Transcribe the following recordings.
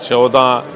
14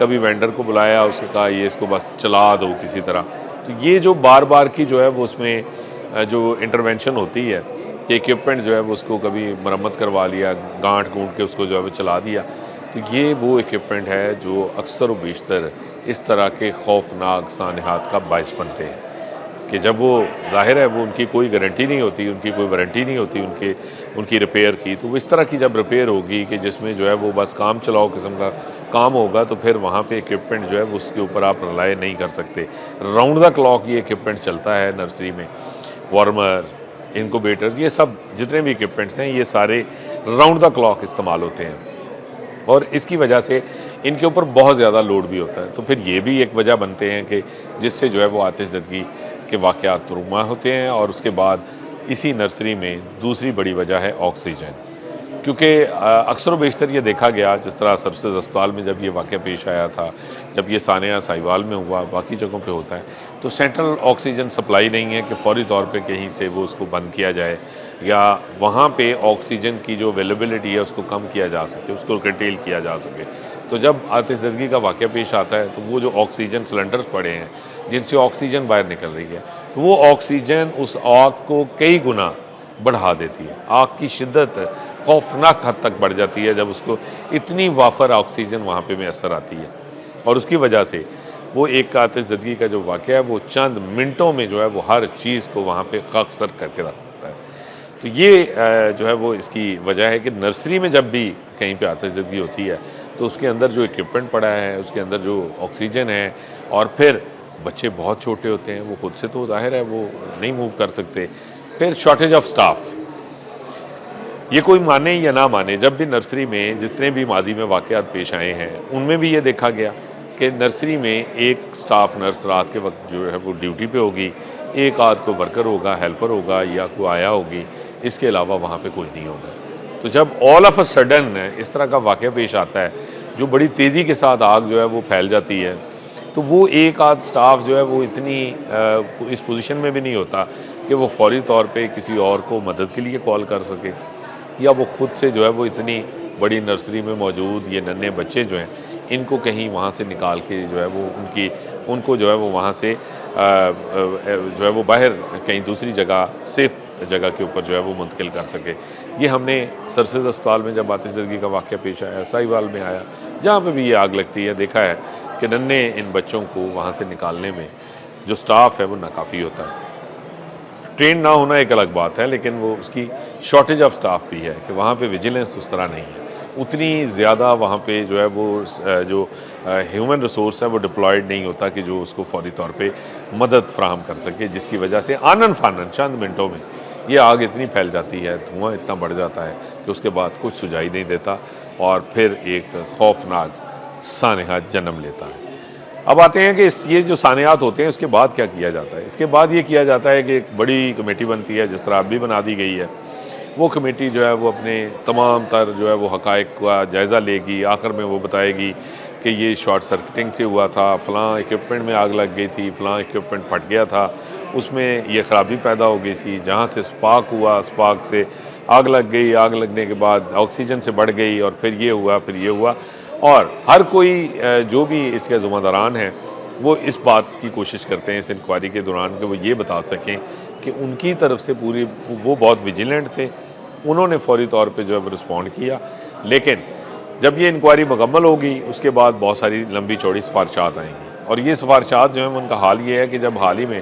کبھی وینڈر کو بلایا، اس نے کہا یہ اس کو بس چلا دو کسی طرح. تو یہ جو بار بار کی جو ہے وہ اس میں جو انٹرونشن ہوتی ہے کہ ایکوپمنٹ جو ہے وہ اس کو کبھی مرمت کروا لیا، گانٹھ گونٹ کے اس کو جو ہے وہ چلا دیا، تو یہ وہ ایکوپمنٹ ہے جو اکثر و بیشتر اس طرح کے خوفناک سانحات کا باعث بنتے ہیں کہ جب وہ ظاہر ہے وہ ان کی کوئی گارنٹی نہیں ہوتی، ان کی کوئی وارنٹی نہیں ہوتی ان کی ریپیئر کی. تو وہ اس طرح کی جب ریپیئر ہوگی کہ جس میں جو ہے وہ بس کام چلاؤ قسم کا کام ہوگا، تو پھر وہاں پہ ایکوپمنٹ جو ہے وہ اس کے اوپر آپ رلائے نہیں کر سکتے. راؤنڈ دا کلاک یہ ایکوپمنٹ چلتا ہے نرسری میں. وارمر، انکوبیٹرز، یہ سب جتنے بھی ایکوپمنٹس ہیں یہ سارے راؤنڈ دا کلاک استعمال ہوتے ہیں، اور اس کی وجہ سے ان کے اوپر بہت زیادہ لوڈ بھی ہوتا ہے. تو پھر یہ بھی ایک وجہ بنتے ہیں کہ جس سے جو ہے وہ آتش زدگی کے واقعات رونما ہوتے ہیں. اور اس کے بعد اسی نرسری میں دوسری بڑی وجہ ہے آکسیجن، کیونکہ اکثر و بیشتر یہ دیکھا گیا جس طرح سرسز اسپتال میں جب یہ واقعہ پیش آیا تھا، جب یہ سانحہ ساہیوال میں ہوا، باقی جگہوں پہ ہوتا ہے، تو سینٹرل آکسیجن سپلائی نہیں ہے کہ فوری طور پہ کہیں سے وہ اس کو بند کیا جائے یا وہاں پہ آکسیجن کی جو اویلیبلٹی ہے اس کو کم کیا جا سکے، اس کو کرٹیل کیا جا سکے. تو جب آتش زدگی کا واقعہ پیش آتا ہے تو وہ جو آکسیجن سلنڈرز پڑے ہیں جن سے آکسیجن باہر نکل رہی ہے، تو وہ آکسیجن اس آگ کو کئی گنا بڑھا دیتی ہے. آگ کی شدت خوفناک حد تک بڑھ جاتی ہے جب اس کو اتنی وافر آکسیجن وہاں پہ میسر آتی ہے، اور اس کی وجہ سے وہ ایک آتش زدگی کا جو واقعہ ہے وہ چند منٹوں میں جو ہے وہ ہر چیز کو وہاں پہ خاکسر کر کے رکھ دیتا ہے. تو یہ جو ہے وہ اس کی وجہ ہے کہ نرسری میں جب بھی کہیں پہ آتش زدگی ہوتی ہے تو اس کے اندر جو ایکوپمنٹ پڑا ہے، اس کے اندر جو آکسیجن ہے، اور پھر بچے بہت چھوٹے ہوتے ہیں، وہ خود سے تو ظاہر ہے وہ نہیں موو کر سکتے. پھر شارٹیج آف سٹاف، یہ کوئی مانے یا نہ مانے، جب بھی نرسری میں جتنے بھی ماضی میں واقعات پیش آئے ہیں ان میں بھی یہ دیکھا گیا کہ نرسری میں ایک سٹاف نرس رات کے وقت جو ہے وہ ڈیوٹی پہ ہوگی، ایک آدھ کو ورکر ہوگا، ہیلپر ہوگا یا کوئی آیا ہوگی، اس کے علاوہ وہاں پہ کوئی نہیں ہوگا. تو جب آل آف اے سڈن اس طرح کا واقعہ پیش آتا ہے جو بڑی تیزی کے ساتھ آگ جو ہے وہ پھیل جاتی ہے، تو وہ ایک آدھ سٹاف جو ہے وہ اتنی اس پوزیشن میں بھی نہیں ہوتا کہ وہ فوری طور پہ کسی اور کو مدد کے لیے کال کر سکے، یا وہ خود سے جو ہے وہ اتنی بڑی نرسری میں موجود یہ ننھے بچے جو ہیں ان کو کہیں وہاں سے نکال کے جو ہے وہ ان کو جو ہے وہ وہاں سے جو ہے وہ باہر کہیں دوسری جگہ سیف جگہ کے اوپر جو ہے وہ منتقل کر سکے. یہ ہم نے سرسز اسپتال میں جب آتش زدگی کا واقعہ پیش آیا، ساہیوال میں آیا، جہاں پہ بھی یہ آگ لگتی ہے، دیکھا ہے کہ ننھے ان بچوں کو وہاں سے نکالنے میں جو سٹاف ہے وہ ناکافی ہوتا ہے. ٹرین نہ ہونا ایک الگ بات ہے، لیکن وہ اس کی شارٹیج آف سٹاف بھی ہے کہ وہاں پہ ویجیلنس اس طرح نہیں ہے، اتنی زیادہ وہاں پہ جو ہے وہ جو ہیومن ریسورس ہے وہ ڈپلائڈ نہیں ہوتا کہ جو اس کو فوری طور پہ مدد فراہم کر سکے، جس کی وجہ سے آنن فانن چند منٹوں میں یہ آگ اتنی پھیل جاتی ہے، دھواں اتنا بڑھ جاتا ہے کہ اس کے بعد کچھ سجائی نہیں دیتا اور پھر ایک خوفناک سانحہ جنم لیتا ہے. اب آتے ہیں کہ یہ جو سانحات ہوتے ہیں اس کے بعد کیا کیا جاتا ہے. اس کے بعد یہ کیا جاتا ہے کہ ایک بڑی کمیٹی بنتی ہے، جس طرح اب بھی بنا دی گئی ہے. وہ کمیٹی جو ہے وہ اپنے تمام تر جو ہے وہ حقائق کا جائزہ لے گی، آخر میں وہ بتائے گی کہ یہ شارٹ سرکٹنگ سے ہوا تھا، فلاں ایکوپمنٹ میں آگ لگ گئی تھی، فلاں ایکوپمنٹ پھٹ گیا تھا، اس میں یہ خرابی پیدا ہو گئی تھی، جہاں سے سپارک ہوا، سپارک سے آگ لگ گئی، آگ لگنے کے بعد آکسیجن سے بڑھ گئی، اور پھر یہ ہوا، پھر یہ ہوا. اور ہر کوئی جو بھی اس کے ذمہ داران ہیں وہ اس بات کی کوشش کرتے ہیں اس انکوائری کے دوران کہ وہ یہ بتا سکیں کہ ان کی طرف سے پوری وہ بہت ویجیلنٹ تھے، انہوں نے فوری طور پہ جو ہے رسپونڈ کیا. لیکن جب یہ انکوائری مکمل ہوگی اس کے بعد بہت ساری لمبی چوڑی سفارشات آئیں گی، اور یہ سفارشات جو ہیں ان کا حال یہ ہے کہ جب حال ہی میں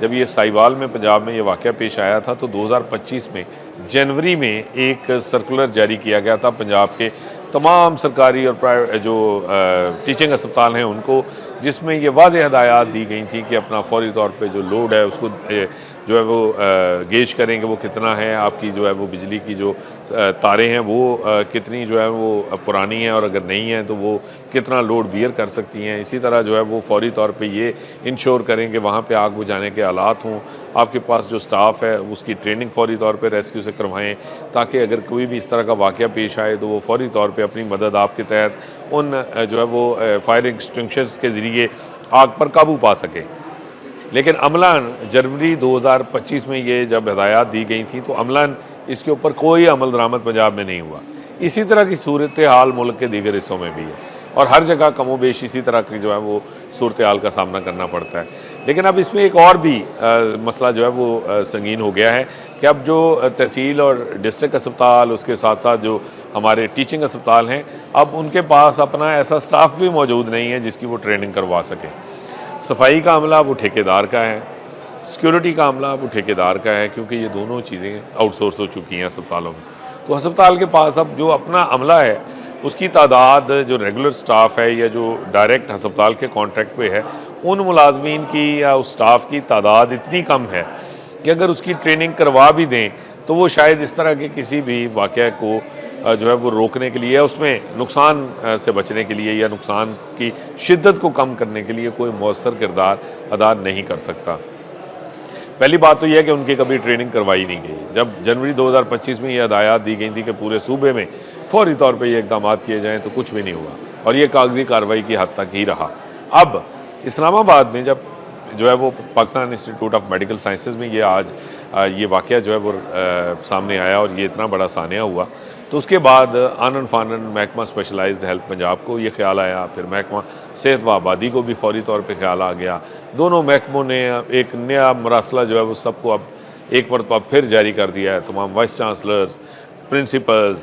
جب یہ ساہیوال میں پنجاب میں یہ واقعہ پیش آیا تھا تو 2025 میں جنوری میں ایک سرکولر جاری کیا گیا تھا پنجاب کے تمام سرکاری اور جو ٹیچنگ اسپتال ہیں ان کو، جس میں یہ واضح ہدایات دی گئی تھیں کہ اپنا فوری طور پہ جو لوڈ ہے اس کو جو ہے وہ گیج کریں کہ وہ کتنا ہے، آپ کی جو ہے وہ بجلی کی جو تاریں ہیں وہ کتنی جو ہے وہ پرانی ہیں، اور اگر نہیں ہیں تو وہ کتنا لوڈ بیئر کر سکتی ہیں. اسی طرح جو ہے وہ فوری طور پہ یہ انشور کریں کہ وہاں پہ آگ بجھانے کے آلات ہوں، آپ کے پاس جو سٹاف ہے اس کی ٹریننگ فوری طور پہ ریسکیو سے کروائیں، تاکہ اگر کوئی بھی اس طرح کا واقعہ پیش آئے تو وہ فوری طور پہ اپنی مدد آپ کے تحت ان جو ہے وہ فائر ایکسٹنگشرز کے ذریعے آگ پر قابو پا سکے. لیکن عملاً جنوری 2025 میں یہ جب ہدایات دی گئی تھیں تو عملاً اس کے اوپر کوئی عمل درآمد پنجاب میں نہیں ہوا. اسی طرح کی صورتحال ملک کے دیگر حصوں میں بھی ہے. اور ہر جگہ کم و بیش اسی طرح کی جو ہے وہ صورتحال کا سامنا کرنا پڑتا ہے۔ لیکن اب اس میں ایک اور بھی مسئلہ جو ہے وہ سنگین ہو گیا ہے کہ اب جو تحصیل اور ڈسٹرکٹ اسپتال، اس کے ساتھ ساتھ جو ہمارے ٹیچنگ اسپتال ہیں، اب ان کے پاس اپنا ایسا سٹاف بھی موجود نہیں ہے جس کی وہ ٹریننگ کروا سکے۔ صفائی کا عملہ وہ ٹھیکیدار کا ہے، سیکیورٹی کا عملہ وہ ٹھیکیدار کا ہے، کیونکہ یہ دونوں چیزیں آؤٹ سورس ہو چکی ہیں اسپتالوں میں۔ تو ہسپتال کے پاس اب جو اپنا عملہ ہے اس کی تعداد، جو ریگولر سٹاف ہے یا جو ڈائریکٹ ہسپتال کے کانٹریکٹ پہ ہے، ان ملازمین کی یا اس سٹاف کی تعداد اتنی کم ہے کہ اگر اس کی ٹریننگ کروا بھی دیں تو وہ شاید اس طرح کے کسی بھی واقعہ کو جو ہے وہ روکنے کے لیے، اس میں نقصان سے بچنے کے لیے یا نقصان کی شدت کو کم کرنے کے لیے کوئی مؤثر کردار ادا نہیں کر سکتا۔ پہلی بات تو یہ ہے کہ ان کی کبھی ٹریننگ کروائی نہیں گئی۔ جب جنوری 2025 میں یہ ہدایات دی گئی تھی کہ پورے صوبے میں فوری طور پہ یہ اقدامات کیے جائیں، تو کچھ بھی نہیں ہوا اور یہ کاغذی کارروائی کی حد تک ہی رہا۔ اب اسلام آباد میں جب جو ہے وہ Pakistan institute of medical sciences میں یہ آج یہ واقعہ جو ہے وہ سامنے آیا اور یہ اتنا بڑا سانحہ ہوا، تو اس کے بعد آنن فانن محکمہ اسپیشلائزڈ ہیلتھ پنجاب کو یہ خیال آیا، پھر محکمہ صحت و آبادی کو بھی فوری طور پہ خیال آ گیا۔ دونوں محکموں نے ایک نیا مراسلہ جو ہے وہ سب کو اب ایک مرتبہ پھر جاری کر دیا ہے۔ تمام vice chancellors, principals,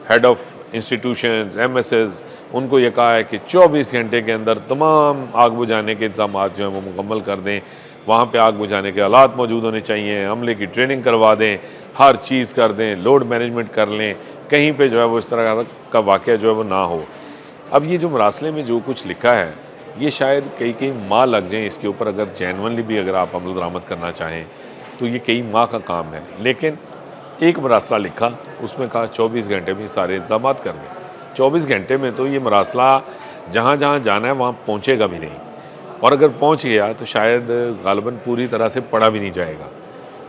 head of institutions, M S ایز، ان کو یہ کہا ہے کہ 24 گھنٹے کے اندر تمام آگ بجھانے کے انتظامات جو ہیں وہ مکمل کر دیں، وہاں پہ آگ بجھانے کے آلات موجود ہونے چاہیے، عملے کی ٹریننگ کروا دیں، ہر چیز کر دیں، لوڈ مینجمنٹ کر لیں، کہیں پہ جو ہے وہ اس طرح کا واقعہ جو ہے وہ نہ ہو۔ اب یہ جو مراسلے میں جو کچھ لکھا ہے، یہ شاید کئی ماہ لگ جائیں اس کے اوپر، اگر جینونلی بھی اگر آپ عمل درآمد کرنا چاہیں تو یہ کئی ماہ کا کام ہے۔ لیکن ایک مراسلہ لکھا، اس میں کہا 24 گھنٹے میں سارے انتظامات کر دیں۔ 24 گھنٹے میں تو یہ مراسلہ جہاں جہاں جانا ہے وہاں پہنچے گا بھی نہیں، اور اگر پہنچ گیا تو شاید غالباً پوری طرح سے پڑھا بھی نہیں جائے گا،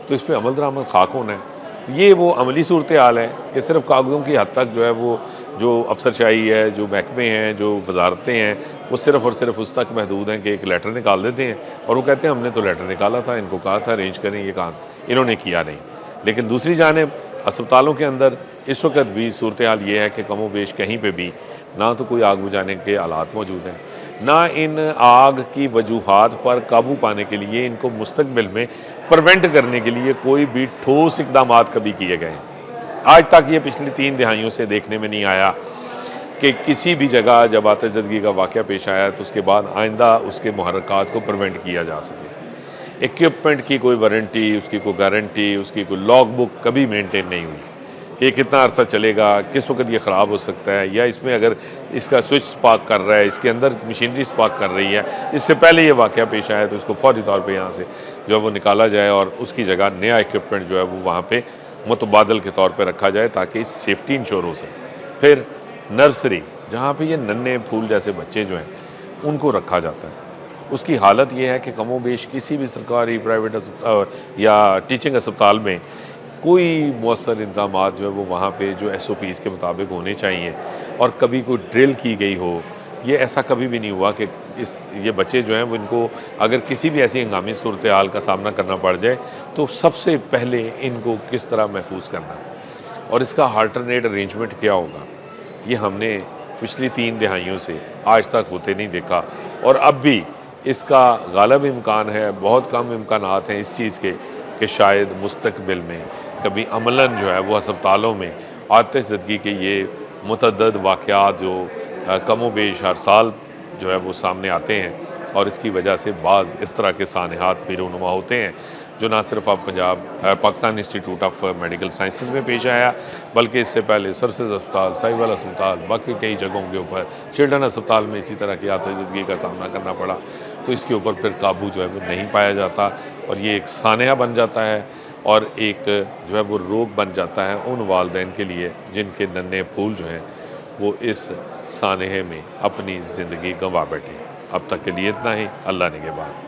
تو اس پہ عمل درآمد خاک ہونا ہے۔ یہ وہ عملی صورتحال ہے کہ صرف کاغذوں کی حد تک جو ہے وہ جو افسر شاہی ہے، جو محکمے ہیں، جو وزارتیں ہیں، وہ صرف اور صرف اس تک محدود ہیں کہ ایک لیٹر نکال دیتے ہیں اور وہ کہتے ہیں ہم نے تو لیٹر نکالا تھا، ان کو کہا تھا ارینج کریں، یہ کہاں سے، انہوں نے کیا نہیں۔ لیکن دوسری جانب اسپتالوں کے اندر اس وقت بھی صورتحال یہ ہے کہ کم و بیش کہیں پہ بھی نہ تو کوئی آگ بجھانے کے آلات موجود ہیں، نہ ان آگ کی وجوہات پر قابو پانے کے لیے ان کو مستقبل میں پریونٹ کرنے کے لیے کوئی بھی ٹھوس اقدامات کبھی کیے گئے ہیں۔ آج تک یہ پچھلی 3 دہائیوں سے دیکھنے میں نہیں آیا کہ کسی بھی جگہ جب آتش زدگی کا واقعہ پیش آیا تو اس کے بعد آئندہ اس کے محرکات کو پریونٹ کیا جا سکے۔ ایکوپمنٹ کی کوئی وارنٹی، اس کی کوئی گارنٹی، اس کی کوئی لاگ بک کبھی مینٹین نہیں ہوئی کہ یہ کتنا عرصہ چلے گا، کس وقت یہ خراب ہو سکتا ہے، یا اس میں اگر اس کا سوئچ سپارک کر رہا ہے، اس کے اندر مشینری سپارک کر رہی ہے، اس سے پہلے یہ واقعہ پیش آیا تو اس کو فوری طور پہ یہاں سے جو ہے وہ نکالا جائے اور اس کی جگہ نیا ایکوپمنٹ جو ہے وہ وہاں پہ متبادل کے طور پہ رکھا جائے تاکہ سیفٹی انشور ہو سکے۔ پھر نرسری، جہاں پہ یہ ننھے پھول جیسے بچے جو ہیں ان کو رکھا جاتا ہے، اس کی حالت یہ ہے کہ کم و بیش کسی بھی سرکاری، پرائیویٹ یا ٹیچنگ اسپتال میں کوئی مؤثر انتظامات جو ہے وہ وہاں پہ جو ایس او پیز کے مطابق ہونے چاہیے، اور کبھی کوئی ڈرل کی گئی ہو، یہ ایسا کبھی بھی نہیں ہوا کہ یہ بچے جو ہیں وہ ان کو اگر کسی بھی ایسی ہنگامی صورتحال کا سامنا کرنا پڑ جائے تو سب سے پہلے ان کو کس طرح محفوظ کرنا ہے اور اس کا آلٹرنیٹ ارینجمنٹ کیا ہوگا، یہ ہم نے پچھلی 3 دہائیوں سے آج تک ہوتے نہیں دیکھا، اور اب بھی اس کا غالب امکان ہے، بہت کم امکانات ہیں اس چیز کے کہ شاید مستقبل میں کبھی عملاً جو ہے وہ ہسپتالوں میں آتش زدگی کے یہ متعدد واقعات جو کم و بیش ہر سال جو ہے وہ سامنے آتے ہیں، اور اس کی وجہ سے بعض اس طرح کے سانحات بھی رونما ہوتے ہیں جو نہ صرف اب Pakistan institute of medical sciences میں پیش آیا، بلکہ اس سے پہلے سرسز اسپتال، ساہیوال اسپتال، باقی کئی جگہوں کے اوپر چلڈرن اسپتال میں اسی طرح کی آتش زدگی کا سامنا کرنا پڑا، تو اس کے اوپر پھر قابو جو ہے وہ نہیں پایا جاتا، اور یہ ایک سانحہ بن جاتا ہے اور ایک جو ہے وہ روگ بن جاتا ہے ان والدین کے لیے جن کے ننھے پھول جو ہیں وہ اس سانحے میں اپنی زندگی گنوا بیٹھے۔ اب تک کے لیے اتنا ہی، اللہ نگہبان۔